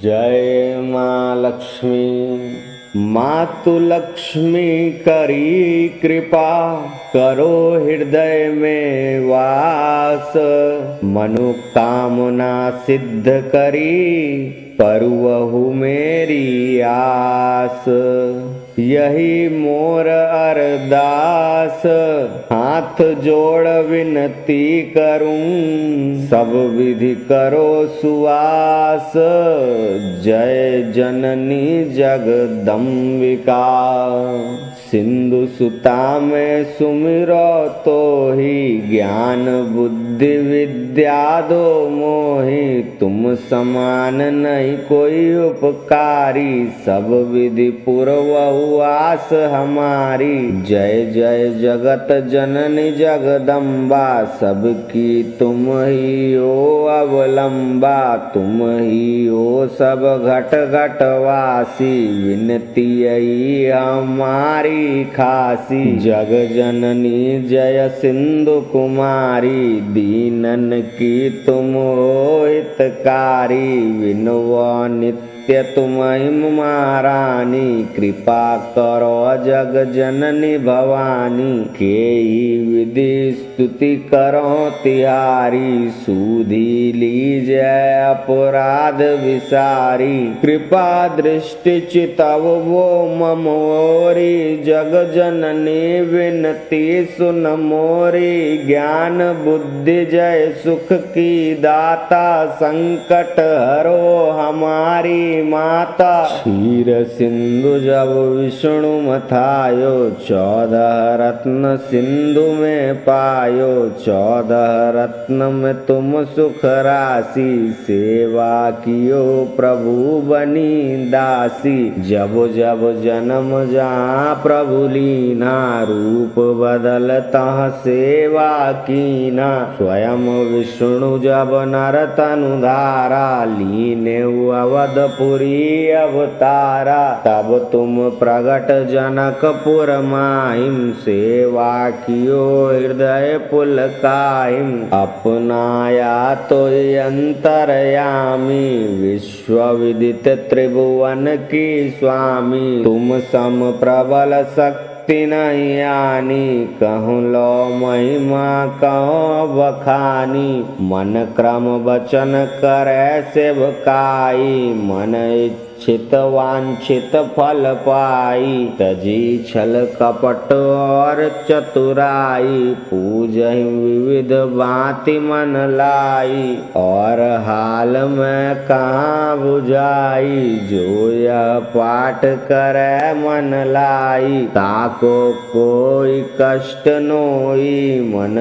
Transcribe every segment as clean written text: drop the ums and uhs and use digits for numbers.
जय माँ लक्ष्मी। मातु लक्ष्मी करी कृपा, करो हृदय में वास। मनोकामना सिद्ध करी, परुवहु मेरी आस। यही मोर अरदास, हाथ जोड़ विनती करूं। सब विधि करो सुवास, जय जननी जगदम्बिका। सिंधु सुता में सुमिरो तो ही, ज्ञान बुद्धि विद्या दो मोहि। तुम समान नहीं कोई उपकारी, सब विधि पूर्वहु आस हमारी। जय जय जगत जननी जगदम्बा, सबकी तुम ही हो अवलंबा। तुम ही हो सब घट घट वासी, विनती यही हमारी खासी। जग जननी जय सिंधु कुमारी, दीनन की तुम हो हितकारी। विनव नित्य तुम्हीं महारानी, कृपा करो जग जननी भवानी। केई विधि स्तुति करो तिहारी, सूधी लीजय अपराध विसारी। कृपा दृष्टि चितव वो मम ओरी, जग जननी विनती सुन मोरी। ज्ञान बुद्धि जय सुख की दाता, संकट हरो हमारी माता। क्षीर सिंधु जब विष्णु मथायो, 14 रत्न सिंधु में पायो। 14 रत्न में तुम सुख राशि, सेवा कियो प्रभु बनी दासी। जब जब जन्म जहाँ प्रभु लीना, रूप बदलता सेवा कीना। स्वयं विष्णु जब नर तनु धारा, लीने अवधपुरी अवतारा। तब तुम प्रगट जनकपुर माहिम, सेवा कियो हृदय पुलकाहिम। अपनाया तो अंतरयामी, विश्व विदित त्रिभुवन की स्वामी। तुम सम प्रबल शक्ति नहीं आनी, कहूँ लो महिमा कहो बखानी। मन क्रम वचन करे सेवकाई, मन इच्छित वांछित फल पाई। तजी छल कपट और चतुराई, पूजहि विविध भांति मन लाई। और हाल में कहाँ बुझाई, जो यह पाठ करे मन लाई। ताको कोई कष्ट नोई, मन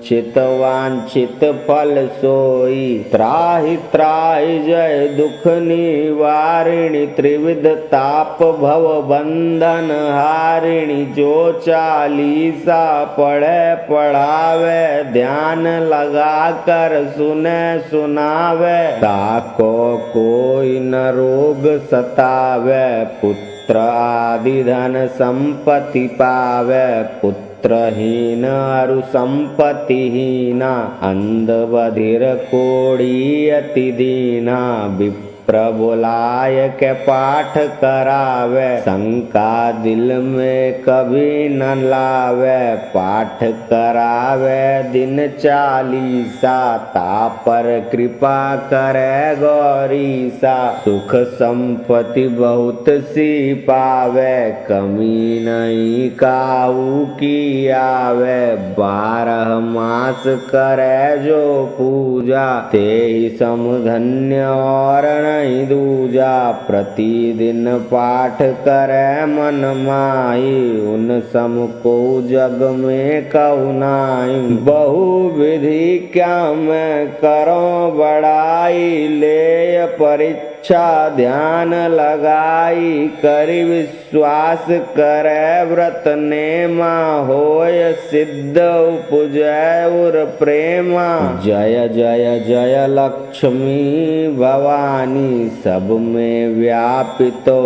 चित वांछित फल सोई। त्राहि त्राहि जय दुख निवारिणी, त्रिविध ताप भव बंधन हारिणी। जो चालीसा पढ़े पढ़ावे, ध्यान लगा कर सुने सुनावे। ताको कोई न रोग सतावे, पुत्र आदि धन संपत्ति पावे। पुत्रहीन अरु संपत्तिहीना, अंध बधिर कोढ़ी अति दीना। विप्र बुलाय के पाठ करावे, शंका दिल में कभी न लावे। पाठ करावे दिन चालीसा, तापर कृपा करे गौरीसा। सुख संपत्ति बहुत सी पावे, कमी नहीं काऊ की आवे। 12 मास करे जो पूजा, ते ही समधन्य और नहीं दूजा। प्रतिदिन पाठ करे मन माही, उन सम को जग में कहु नाई। बहु विधि क्या मैं करो बड़ाई, ले परीक्षा ध्यान लगाई। करि विश्वास करे व्रत नेमा, होय सिद्ध उपजय उर प्रेमा। जय जय जय लक्ष्मी भवानी, सब में व्यापितो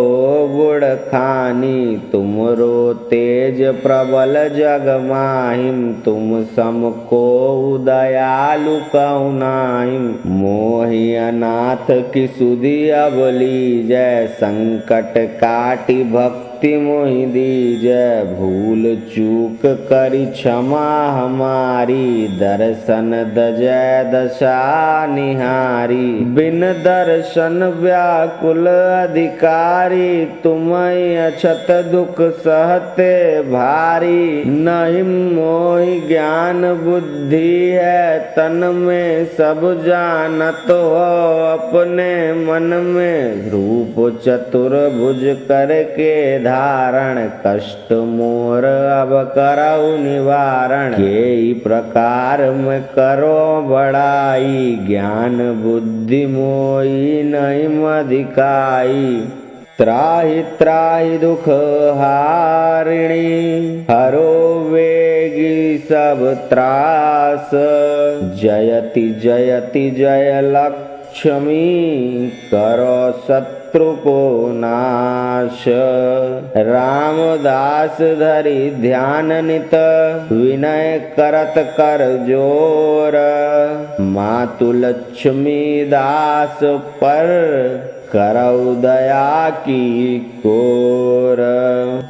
गुण खानी। तुमरो तेज प्रबल जग माहिम, तुम सम को दयालु कहु नाहिम। मोहि अनाथ की सुधि अब लीजय, संकट काटि भक्ति मोहि दीजय। भूल चूक करि क्षमा हमारी, दर्शन दजय दशा निहारी। बिन दर्शन व्याकुल अधिकारी, तुम्हि अछत दुख सहते भारी। नहीं मोहि ज्ञान बुद्धि है तन में, सब जानत हो अपने मन में। रूप चतुर्भुज करके धारण, कष्ट मोर अब करऊ निवारण। केई प्रकार में करो बड़ाई, ज्ञान बुद्धि मोहि नहीं मधिकाई। त्राहि त्राहि दुख हारिणी, हरो वेगी सब त्रास। जयति जयति जय लक्ष्मी, करो शत्रु को नाश। रामदास धरि ध्यान नित, विनय करत कर जोर। मातु लक्ष्मी दास पर, करऊ दया की कोर।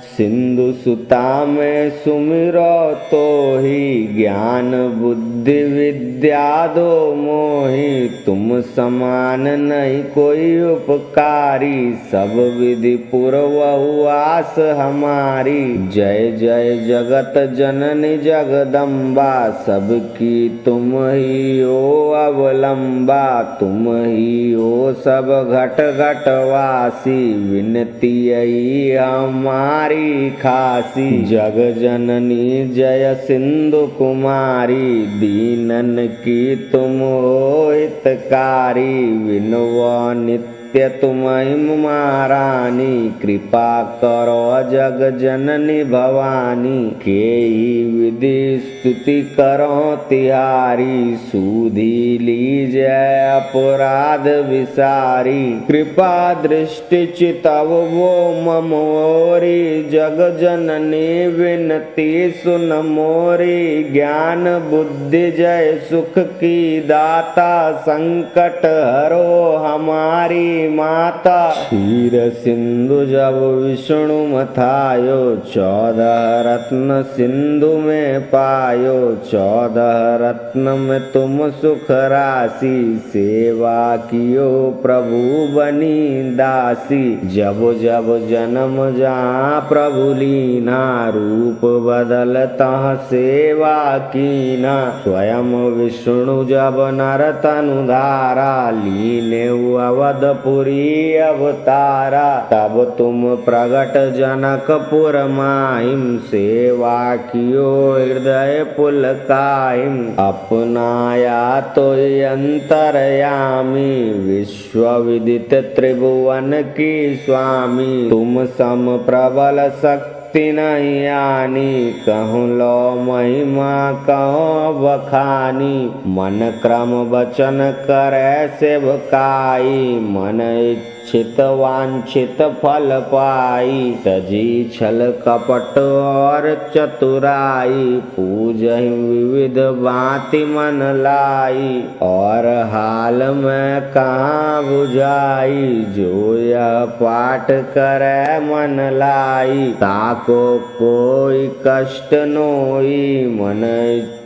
सिंधु सुता में सुमिरो तोहि, ज्ञान बुद्धि विद्या दो मोहि। तुम समान नहीं कोई उपकारी, सब विधि पुरवहु आस हमारी। जय जय जगत जननी जगदम्बा, सबकी तुम ही हो अवलंबा। तुम ही हो सब घट घटवासी, विनती यही हमारी खासी। जग जननी जय सिंधु कुमारी, दीनन की तुम हो हितकारी। विनव नित्य तुम्हि महारानी, कृपा करो जग जननी भवानी। केई विधि स्तुति करो तिहारी, सूधी लीजय अपराध विसारी। कृपा दृष्टि चितव वो मम ओरी, जग जननी विनती सुन मोरी। ज्ञान बुद्धि जय सुख की दाता, संकट हरो हमारी माता। क्षीर सिंधु जब विष्णु मथायो, 14 रत्न सिंधु में पायो। 14 रत्न में तुम सुख राशि, सेवा कियो प्रभु बनी दासी। जब जब जन्म जहाँ प्रभु लीना, रूप बदल तहाँ सेवा कीना। स्वयं विष्णु जब नर तनु धारा, लीने अवधपुरी अवतारा। तब तुम प्रगट जनकपुर माहिम, सेवा कियो हृदय पुलकाहिम। अपनाया तो अंतरयामी, विश्व विदित त्रिभुवन की स्वामी। तुम सम प्रबल शक्ति नहीं आनी, कहूँ लो महिमा कहो बखानी। मन क्रम वचन करे सेवकाई, मन इच्छित वांछित फल पाई। तजी छल कपट और चतुराई, पूजहि विविध भांति मन लाई। और हाल में कहाँ बुझाई, जो यह पाठ करे मन लाई। ताको कोई कष्ट नोई, मन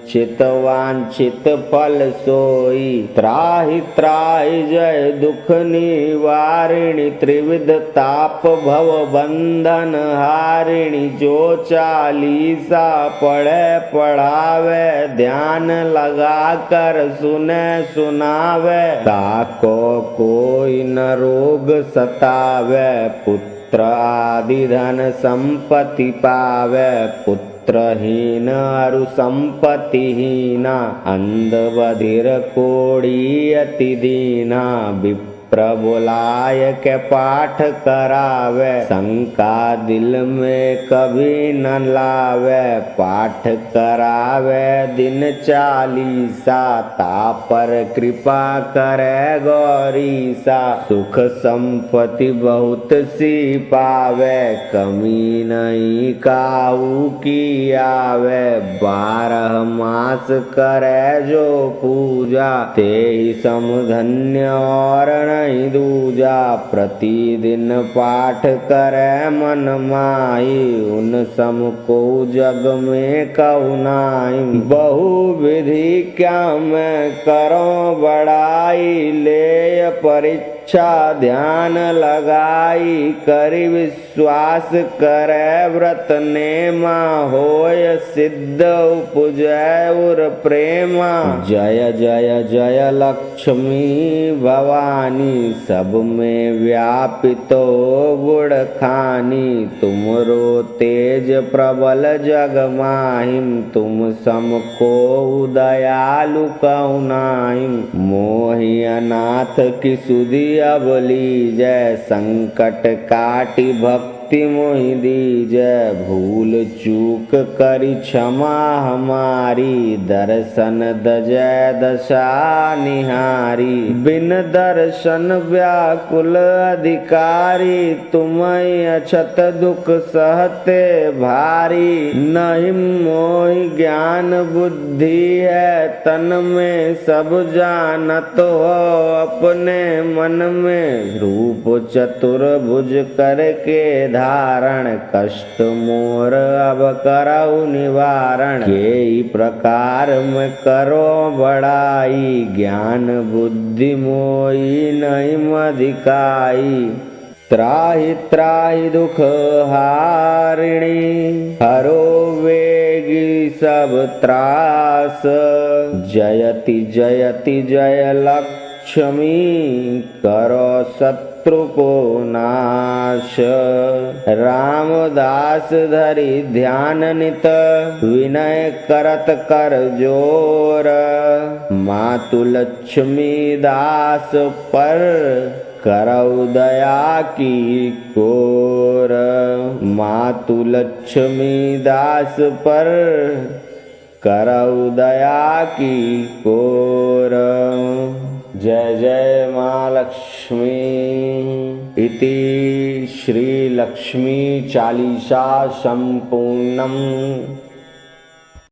चित वांछित फल सोई। त्राहि त्राहि जय दुख निवारिणी, त्रिविध ताप भव बंधन हारिणी। जो चालीसा पढ़े पढ़ावे, ध्यान लगा कर सुने सुनावे। ताको कोई न रोग सतावे, पुत्र आदि धन संपत्ति पावे। पुत्रहीन अरु संपत्तिहीना, अंध बधिर कोढ़ी अति दीना। प्रबुलाय के पाठ करावे, शंका दिल में कभी न लावे। पाठ करावे दिन चालीसा, तापर कृपा करे गौरीसा। सुख संपत्ति बहुत सी पावे, कमी नहीं काऊ की आवे। 12 मास करे जो पूजा, ते ही समधन्य और नहीं दूजा। प्रतिदिन पाठ करे मन माही, उन सम को जग में कहु नाई। बहु विधि क्या मैं करो बड़ाई, ले परीक्षा ध्यान लगाई। करि विश्वास करे व्रत नेमा, होय सिद्ध उपजय उर प्रेमा। जय जय जय लक्ष्मी भवानी, सब में व्यापित हो गुण खानी। तुमरो तेज प्रबल जग माहिम, तुम सम को दयालु कहु नाहिम। मोहि अनाथ की सुधि अब लीजय, संकट काटि भक्ति मोहि दीजय। भूल चूक करि क्षमा हमारी, दर्शन दजय दशा निहारी। बिन दर्शन व्याकुल अधिकारी, तुम्हें अछत दुख सहते भारी। नहीं मोहि ज्ञान बुद्धि है तन में, सब जानत हो अपने मन में। रूप चतुर्भुज करके धारण, कष्ट मोर अब करऊ निवारण। के प्रकार में करो बड़ाई, ज्ञान बुद्धि मोहि नहीं मधिकाई। त्राहि त्राहि दुख हारिणी, हरो वेगी सब त्रास। जयति जयति जय लक्ष्मी, करो शत्रु को नाश। रामदास धरि ध्यान नित, विनय करत कर जोर। मातु लक्ष्मी दास पर, करऊ दया की कोर। मातु लक्ष्मी दास पर, करऊ दया की कोर। जय जय माँ लक्ष्मी। इति श्री लक्ष्मी चालीसा संपूर्णम।